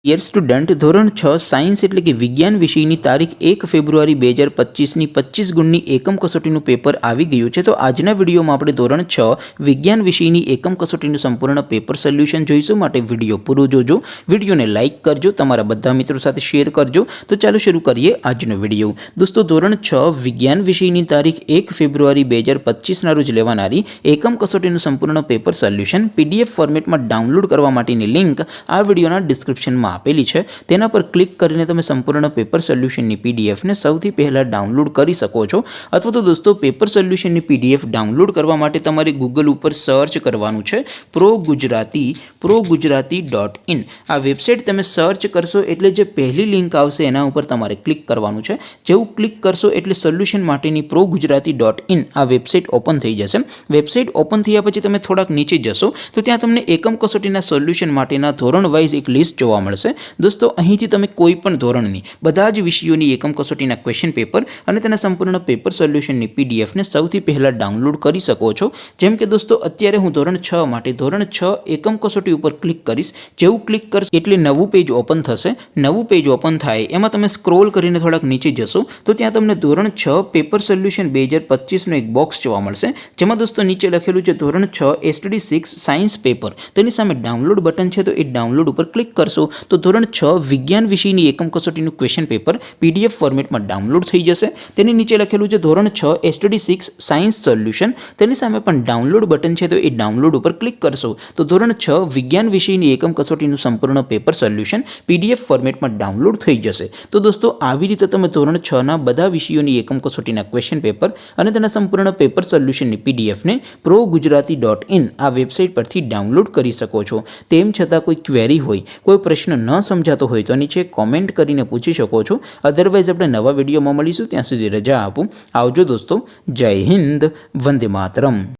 Dear student, ધોરણ 6 science એટલે કે વિજ્ઞાન વિષયની તારીખ 1 ફેબ્રુઆરી 2025ની 25 ગુણની એકમ કસોટીનું પેપર આવી ગયું છે. તો આજના વિડીયોમાં આપણે ધોરણ 6 વિજ્ઞાન વિષયની એકમ કસોટીનું સંપૂર્ણ પેપર સોલ્યુશન જોઈશું. માટે વિડીયો પૂરો જોજો, વિડીયોને લાઇક કરજો, તમારા બધા મિત્રો સાથે શેર કરજો. તો ચાલો શરૂ કરીએ આજનો વિડીયો. દોસ્તો, ધોરણ 6 વિજ્ઞાન વિષયની તારીખ 1 ફેબ્રુઆરી 2025ના રોજ લેવાનારી એકમ કસોટીનું સંપૂર્ણ પેપર સોલ્યુશન PDF ફોર્મેટમાં ડાઉનલોડ કરવા માટેની લિંક આ વિડીયોના ડિસ્ક્રિપ્શનમાં આપેલી છે. તેના પર ક્લિક કરીને તમે સંપૂર્ણ પેપર સોલ્યુશનની PDF ને સૌથી પહેલા ડાઉનલોડ કરી શકો છો. અથવા તો દોસ્તો, પેપર સોલ્યુશનની PDF ડાઉનલોડ કરવા માટે તમારે ગૂગલ ઉપર સર્ચ કરવાનું છે progujarati.in. આ વેબસાઇટ તમે સર્ચ કરશો એટલે જે પહેલી લિંક આવશે એના ઉપર તમારે ક્લિક કરવાનું છે. જેવું ક્લિક કરશો એટલે સોલ્યુશન માટેની progujarati.in આ વેબસાઇટ ઓપન થઈ જશે. વેબસાઇટ ઓપન થયા પછી તમે થોડાક નીચે જશો તો ત્યાં તમને એકમ કસોટીના સોલ્યુશન માટેના ધોરણ વાઇઝ એક લિસ્ટ જોવા મળશે. દોસ્તો, અહીંથી તમે કોઈ પણ ધોરણની બધા જ વિષયોની એકમ કસોટીના ક્વેશ્ચન પેપર અને તેના સંપૂર્ણ પેપર સોલ્યુશનની PDF ને સૌથી પહેલા ડાઉનલોડ કરી શકો છો. જેમ કે દોસ્તો, અત્યારે હું ધોરણ 6 માટે ધોરણ 6 એકમ કસોટી ઉપર ક્લિક કરીશ. જેવું ક્લિક કરશો એટલે નવું પેજ ઓપન થશે. નવું પેજ ઓપન થાય એમાં તમે સ્ક્રોલ કરીને થોડાક નીચે જશો તો ત્યાં તમને ધોરણ 6 પેપર સોલ્યુશન 2025નો એક બોક્સ જોવા મળશે. જેમાં દોસ્તો નીચે લખેલું છે ધોરણ 6 STD 6 સાયન્સ પેપર. તેની સામે ડાઉનલોડ બટન છે, તો એ ડાઉનલોડ ઉપર ક્લિક કરશો તો ધોરણ 6 વિજ્ઞાન વિષયની એકમ કસોટીનું ક્વેશ્ચન પેપર PDF ફોર્મેટમાં ડાઉનલોડ થઈ જશે. તેની નીચે લખેલું છે ધોરણ 6 STD 6 સાયન્સ સોલ્યુશન. તેની સામે પણ ડાઉનલોડ બટન છે, તો એ ડાઉનલોડ ઉપર ક્લિક કરશો તો ધોરણ 6 વિજ્ઞાન વિષયની એકમ કસોટીનું સંપૂર્ણ પેપર સોલ્યુશન PDF ફોર્મેટમાં ડાઉનલોડ થઈ જશે. તો દોસ્તો, આવી રીતે તમે ધોરણ 6ના બધા વિષયોની એકમ કસોટીના ક્વેશ્ચન પેપર અને તેના સંપૂર્ણ પેપર સોલ્યુશનની PDF ને progujarati.in આ વેબસાઇટ પરથી ડાઉનલોડ કરી શકો છો. તેમ છતાં કોઈ ક્વેરી હોય, કોઈ પ્રશ્ન ન સમજાતો હોય તો નીચે કોમેન્ટ કરીને પૂછી શકો છો. અધરવાઇઝ આપણે નવા વિડીયોમાં મળીશું. ત્યાં સુધી રજા આપું. આવજો દોસ્તો. જય હિન્દ. વંદે માતરમ.